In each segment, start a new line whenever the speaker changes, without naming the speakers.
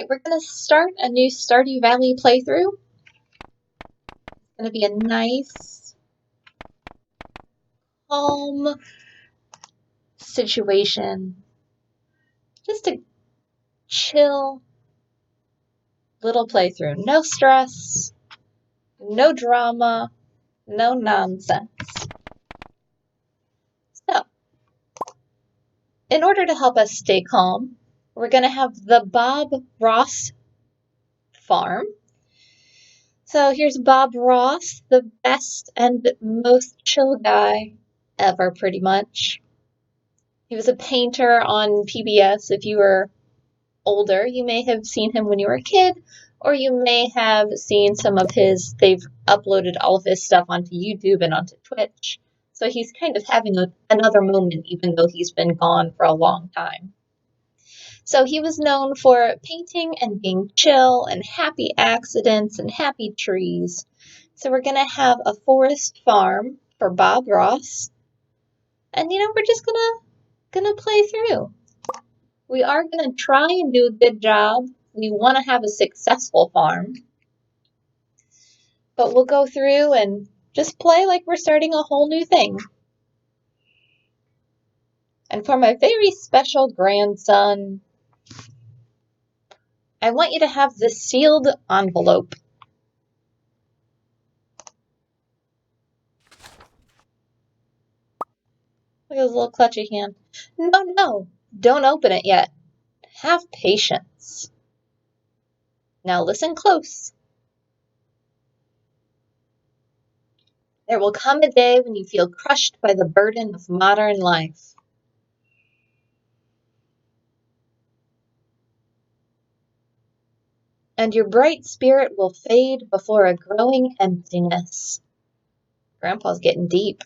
Alright, we're going to start a new Stardew Valley playthrough. It's going to be a nice, calm situation. Just a chill little playthrough. No stress, no drama, no nonsense. So, in order to help us stay calm, we're going to have the Bob Ross farm. So here's Bob Ross, the best and most chill guy ever, pretty much. He was a painter on PBS. If you were older, you may have seen him when you were a kid, or you may have seen some of his, they've uploaded all of his stuff onto YouTube and onto Twitch. So he's kind of having another moment, even though he's been gone for a long time. So he was known for painting and being chill and happy accidents and happy trees. So we're going to have a forest farm for Bob Ross. And, we're just gonna play through. We are gonna try and do a good job. We want to have a successful farm. But we'll go through and just play like we're starting a whole new thing. And for my very special grandson, I want you to have this sealed envelope. Look at his little clutchy hand. No, don't open it yet. Have patience. Now listen close. There will come a day when you feel crushed by the burden of modern life. And your bright spirit will fade before a growing emptiness. Grandpa's getting deep.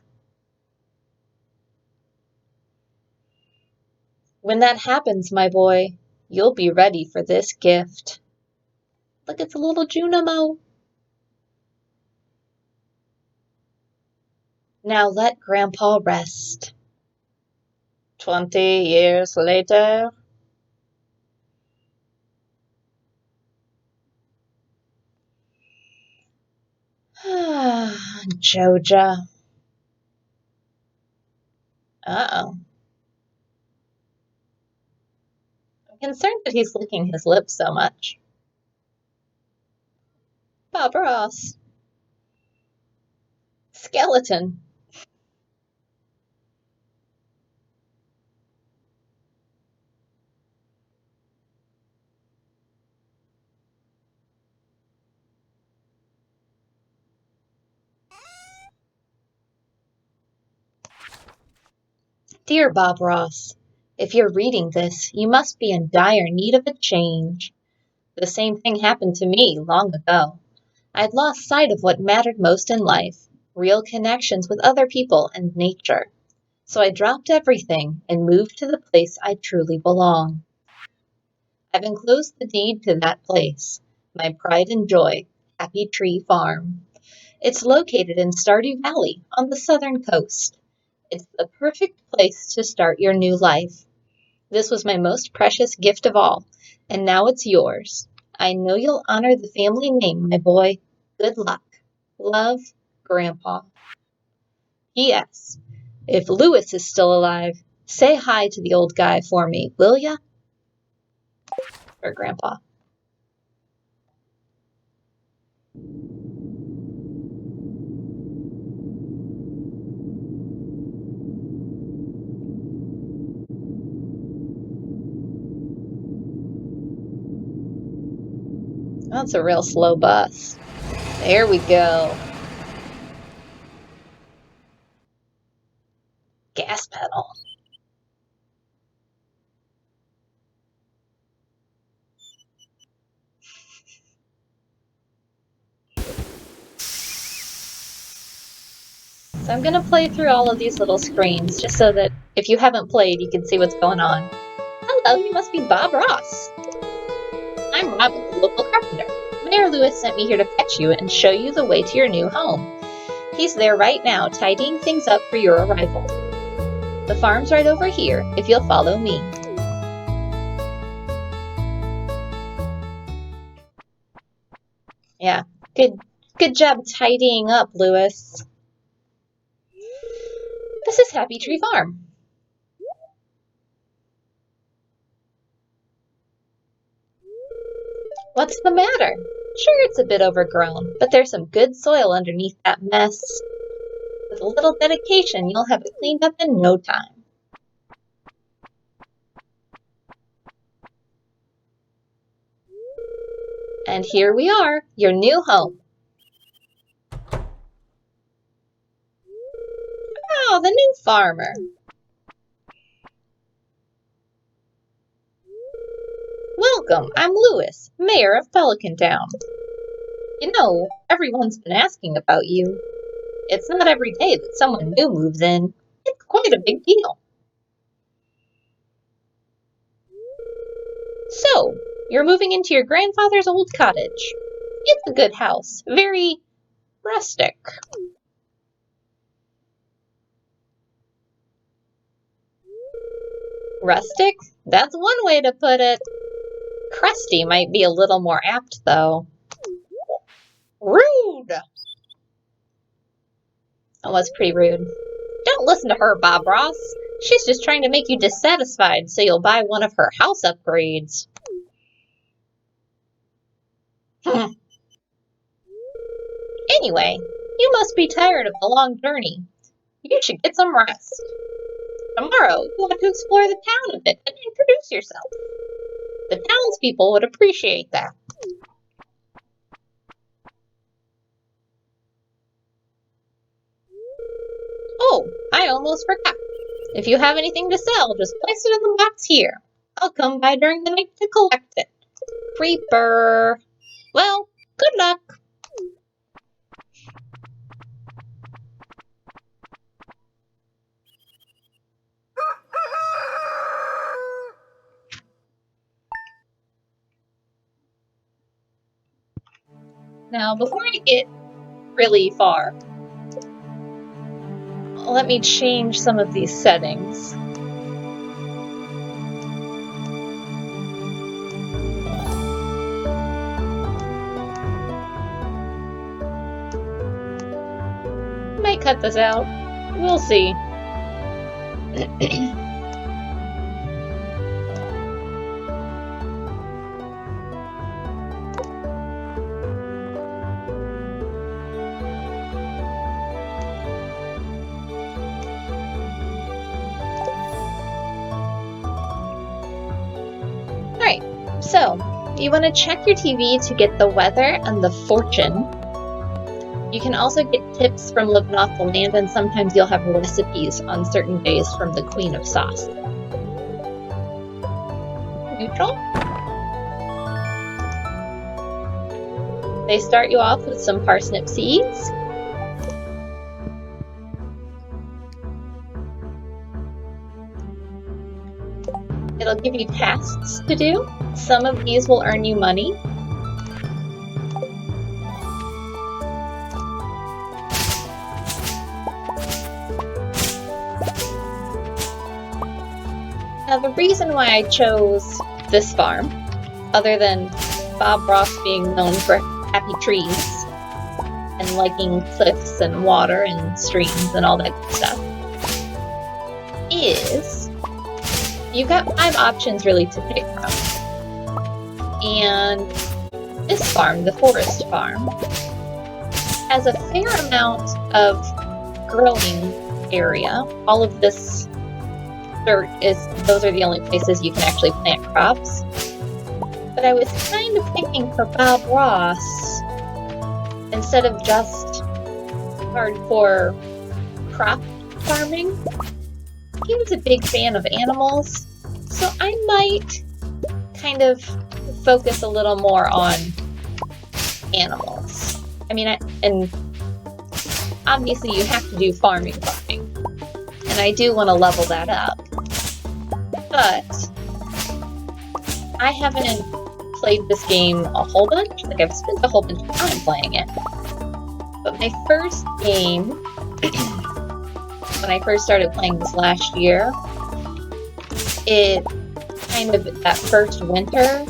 When that happens, my boy, you'll be ready for this gift. Look, it's a little Junimo. Now let Grandpa rest. 20 years later. Joja. Uh-oh. I'm concerned that he's licking his lips so much. Bob Ross. Skeleton. Dear Bob Ross, if you're reading this, you must be in dire need of a change. The same thing happened to me long ago. I'd lost sight of what mattered most in life, real connections with other people and nature. So I dropped everything and moved to the place I truly belong. I've enclosed the deed to that place, my pride and joy, Happy Tree Farm. It's located in Stardew Valley on the southern coast. It's the perfect place to start your new life. This was my most precious gift of all, and now it's yours. I know you'll honor the family name, my boy. Good luck. Love, Grandpa. P.S. If Lewis is still alive, say hi to the old guy for me, will ya? For Grandpa. That's a real slow bus. There we go. Gas pedal. So I'm going to play through all of these little screens just so that if you haven't played, you can see what's going on. Hello, you must be Bob Ross. I'm Robin, the local carpenter. Mayor Lewis sent me here to fetch you and show you the way to your new home. He's there right now, tidying things up for your arrival. The farm's right over here, if you'll follow me. Yeah, good job tidying up, Lewis. This is Happy Tree Farm. What's the matter? Sure, it's a bit overgrown, but there's some good soil underneath that mess. With a little dedication, you'll have it cleaned up in no time. And here we are, your new home. Oh, the new farmer. Welcome, I'm Lewis, mayor of Pelican Town. You know, everyone's been asking about you. It's not every day that someone new moves in. It's quite a big deal. So, you're moving into your grandfather's old cottage. It's a good house, very rustic. Rustic? That's one way to put it. Crusty might be a little more apt, though. Rude! That was pretty rude. Don't listen to her, Bob Ross. She's just trying to make you dissatisfied so you'll buy one of her house upgrades. Anyway, you must be tired of the long journey. You should get some rest. Tomorrow, you want to explore the town a bit and introduce yourself. The townspeople would appreciate that. Oh, I almost forgot. If you have anything to sell, just place it in the box here. I'll come by during the night to collect it. Creeper. Well, good luck. Now, before I get really far, let me change some of these settings. Might cut this out. We'll see. Alright, so you want to check your TV to get the weather and the fortune. You can also get tips from Living Off the Land, and sometimes you'll have recipes on certain days from the Queen of Sauce. Neutral. They start you off with some parsnip seeds. It'll give you tasks to do. Some of these will earn you money. Now, the reason why I chose this farm, other than Bob Ross being known for happy trees and liking cliffs and water and streams and all that good stuff, is you've got 5 options really to pick from. And this farm, the forest farm, has a fair amount of growing area. All of this dirt those are the only places you can actually plant crops. But I was kind of thinking for Bob Ross, instead of just hardcore crop farming, he was a big fan of animals, so I might kind of focus a little more on animals. I mean, and obviously you have to do farming, and I do want to level that up, but I haven't played this game a whole bunch. Like, I've spent a whole bunch of time playing it, but my first game, when I first started playing this last year, it kind of, that first winter,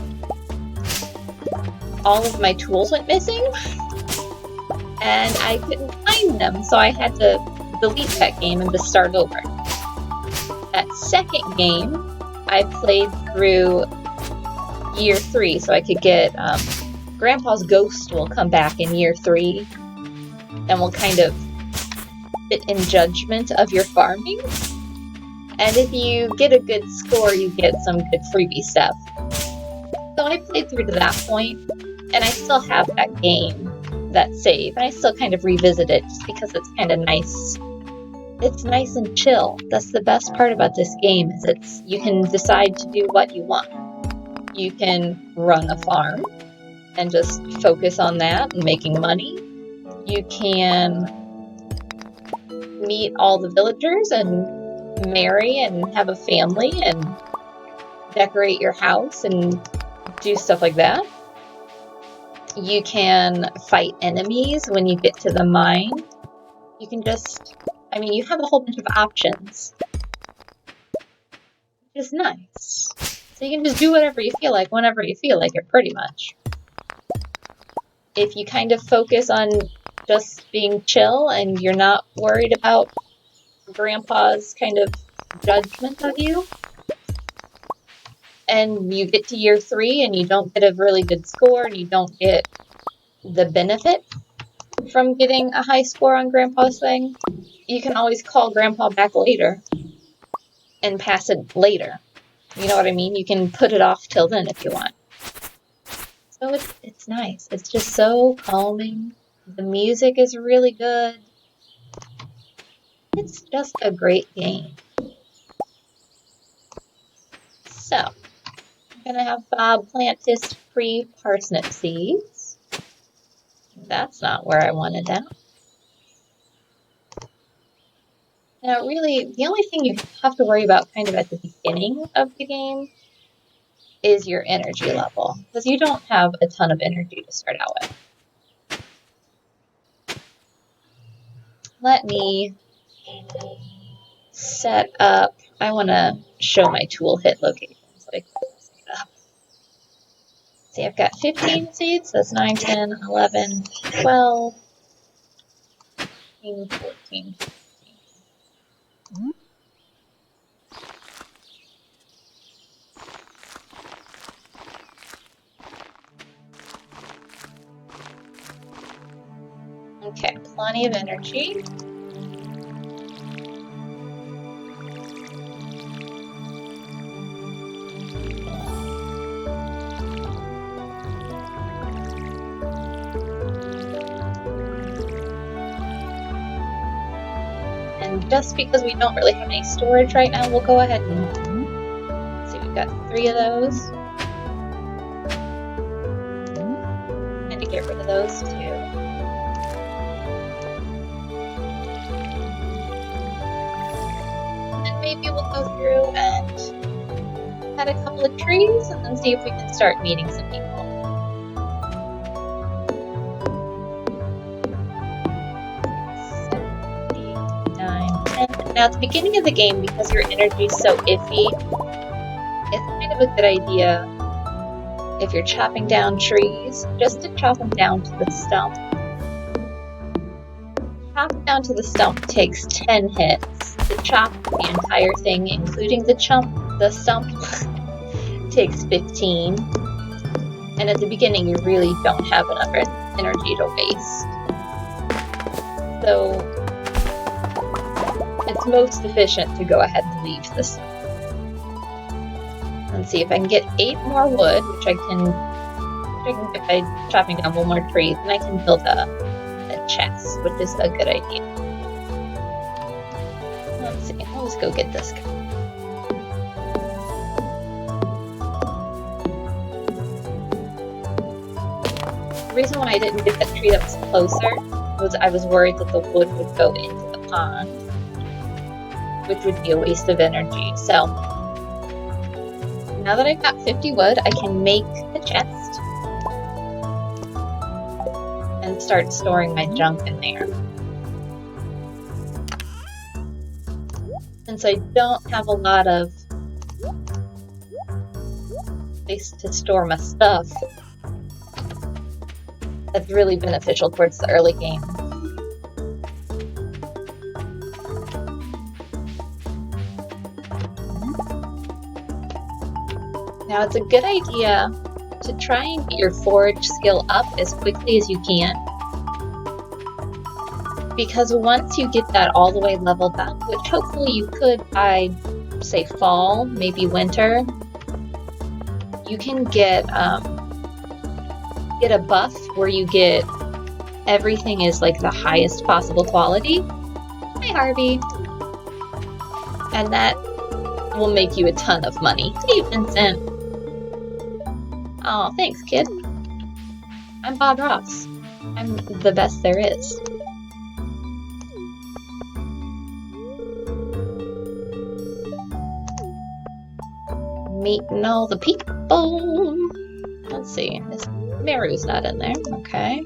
all of my tools went missing, and I couldn't find them, so I had to delete that game and just start over. That second game, I played through year 3, so I could get Grandpa's ghost will come back in year 3 and will kind of sit in judgment of your farming. And if you get a good score, you get some good freebie stuff. So I played through to that point, and I still have that game, that save, and I still kind of revisit it just because it's kind of nice. It's nice and chill. That's the best part about this game, is you can decide to do what you want. You can run a farm and just focus on that and making money. You can meet all the villagers and marry and have a family and decorate your house and do stuff like that. You can fight enemies when you get to the mine. You can just, you have a whole bunch of options. Which is nice. So you can just do whatever you feel like, whenever you feel like it, pretty much. If you kind of focus on just being chill and you're not worried about Grandpa's kind of judgment of you, and you get to year 3 and you don't get a really good score and you don't get the benefit from getting a high score on Grandpa's thing, you can always call Grandpa back later and pass it later. You know what I mean? You can put it off till then if you want. So it's nice. It's just so calming. The music is really good. It's just a great game. So, I'm going to have Bob plant his free parsnip seeds. That's not where I wanted that. Now, really, the only thing you have to worry about kind of at the beginning of the game is your energy level, because you don't have a ton of energy to start out with. Let me set up, I want to show my tool hit location, so I can set it up. See, I've got 15 seeds, that's 9, 10, 11, 12, 13, 14, 15. Okay, plenty of energy. And just because we don't really have any storage right now, we'll go ahead and see, we've got 3 of those. And to get rid of those too. Maybe we'll go through and add a couple of trees and then see if we can start meeting some people. 7, 8, 9, 10. Now at the beginning of the game, because your energy is so iffy, it's kind of a good idea if you're chopping down trees, just to chop them down to the stump. Chop down to the stump takes 10 hits. To chop the entire thing, including the stump, takes 15. And at the beginning, you really don't have enough energy to waste. So, it's most efficient to go ahead and leave this. Let's see if I can get 8 more wood, which I can get by chopping down 1 more tree, and I can build a chest, which is a good idea. Let's see, let's go get this guy. The reason why I didn't get that tree that was closer was I was worried that the wood would go into the pond, which would be a waste of energy. So, now that I've got 50 wood, I can make the chest and start storing my junk in there. Since I don't have a lot of place to store my stuff, That's really beneficial towards the early game. Now it's a good idea to try and get your forage skill up as quickly as you can. Because once you get that all the way leveled up, which hopefully you could by, say, fall, maybe winter, you can get a buff where you get everything is like the highest possible quality. Hi, Harvey. And that will make you a ton of money. Hey, Vincent. Oh, thanks, kid. I'm Bob Ross. I'm the best there is. Meeting all the people. Let's see. Meru's not in there. Okay.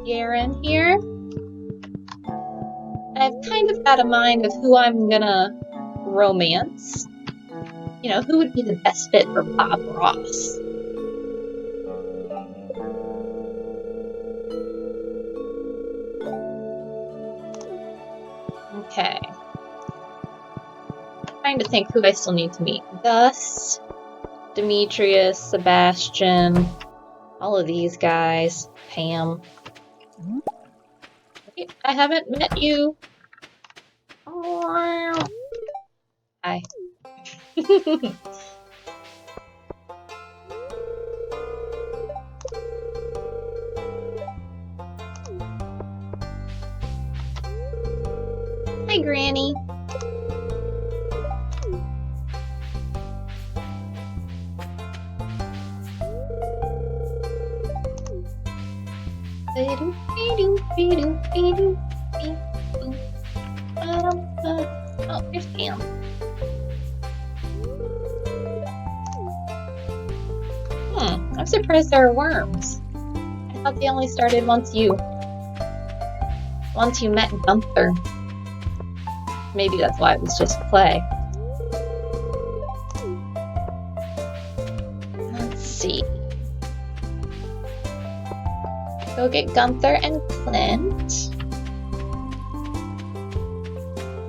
Garen here. I've kind of got a mind of who I'm gonna romance. You know, who would be the best fit for Bob Ross? Okay. Trying to think who I still need to meet. Gus, Demetrius, Sebastian, all of these guys. Pam. Wait, I haven't met you. Hi. Hi, Granny. Oh, here's Pam. I'm surprised there are worms. I thought they only started once you met Gunther. Maybe that's why it was just play. Let's see. Go get Gunther and Clint.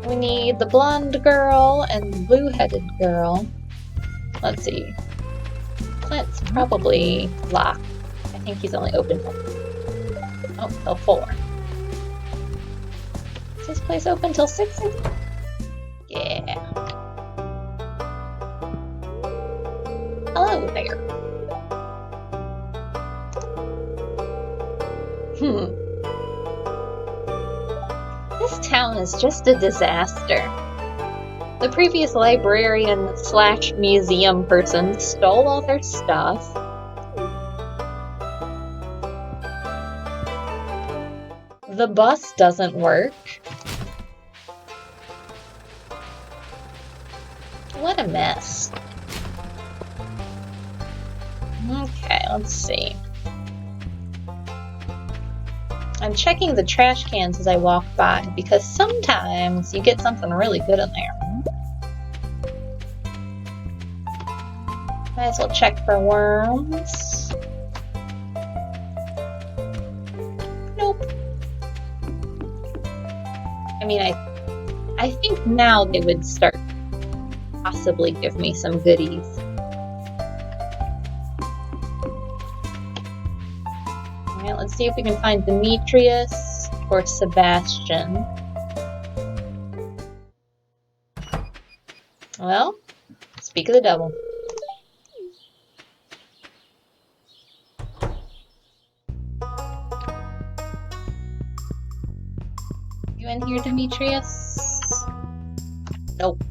We need the blonde girl and the blue-headed girl. Let's see. Clint's probably locked. I think he's only open till 4. Is this place open till 6? Yeah. Hello there. This town is just a disaster. The previous librarian / museum person stole all their stuff. The bus doesn't work. What a mess. Okay, let's see. I'm checking the trash cans as I walk by because sometimes you get something really good in there. Might as well check for worms. Nope. I mean, I think now they would start possibly give me some goodies. Alright, let's see if we can find Demetrius or Sebastian. Well, speak of the devil. You in here, Demetrius? Nope.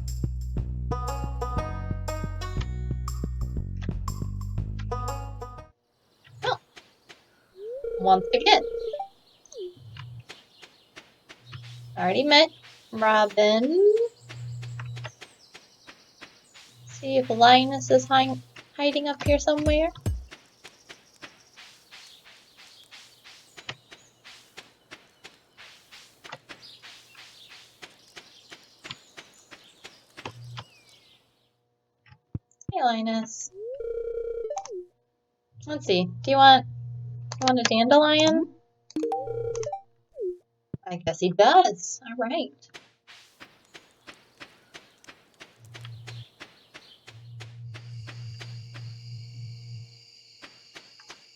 Oh. Once again. Already met Robin. See if Linus is hiding up here somewhere. Hey, Linus. Let's see. Do you want a dandelion? I guess he does. All right.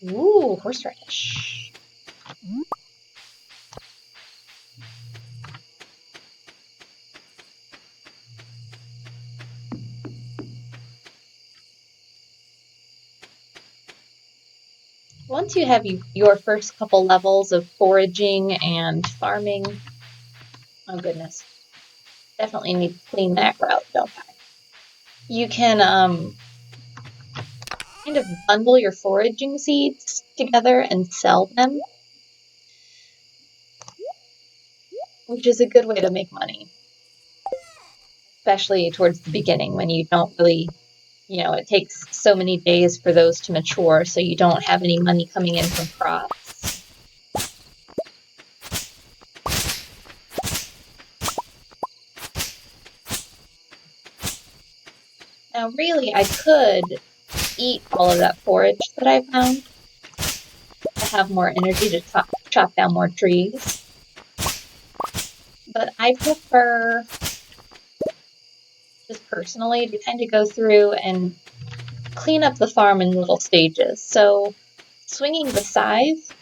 Ooh, horseradish. Once you have your first couple levels of foraging and farming, oh goodness, definitely need to clean that out, don't I? You can kind of bundle your foraging seeds together and sell them, which is a good way to make money, especially towards the beginning when you don't really, it takes so many days for those to mature, so you don't have any money coming in from crops. Now, really, I could eat all of that forage that I found to have more energy to chop down more trees. But I prefer, just personally, to kind of go through and clean up the farm in little stages. So swinging the scythe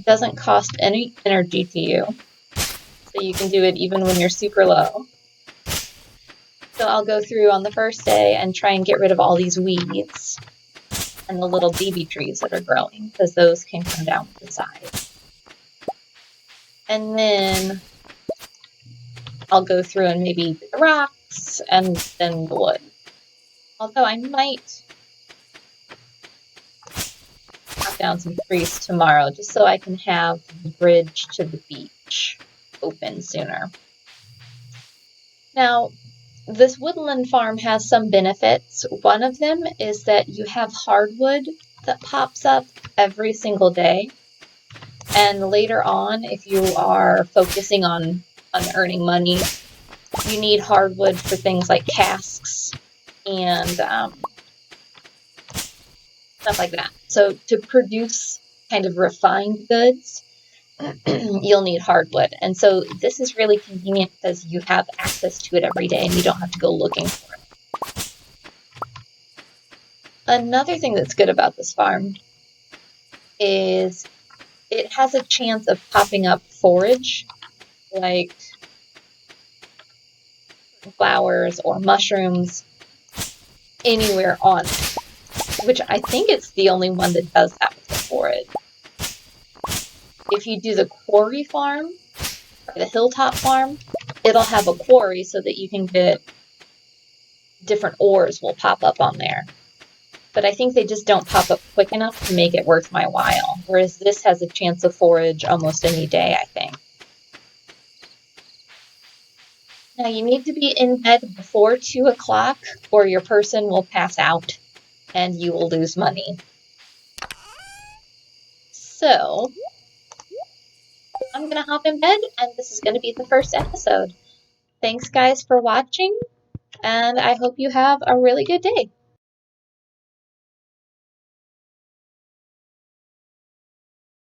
doesn't cost any energy to you. So you can do it even when you're super low. So I'll go through on the first day and try and get rid of all these weeds and the little baby trees that are growing, because those can come down with the scythe. And then I'll go through and maybe get the rocks and then the wood. Although I might chop down some trees tomorrow just so I can have the bridge to the beach open sooner. Now, this woodland farm has some benefits. One of them is that you have hardwood that pops up every single day. And later on, if you are focusing on earning money, you need hardwood for things like casks and stuff like that. So to produce kind of refined goods, you'll need hardwood. And so this is really convenient because you have access to it every day and you don't have to go looking for it. Another thing that's good about this farm is it has a chance of popping up forage, like flowers or mushrooms, anywhere on it, which I think it's the only one that does that with the forage. If you do the quarry farm, or the hilltop farm, it'll have a quarry so that you can get different ores will pop up on there. But I think they just don't pop up quick enough to make it worth my while, whereas this has a chance of forage almost any day, I think. Now, you need to be in bed before 2 o'clock, or your person will pass out and you will lose money. So, I'm going to hop in bed, and this is going to be the first episode. Thanks, guys, for watching, and I hope you have a really good day.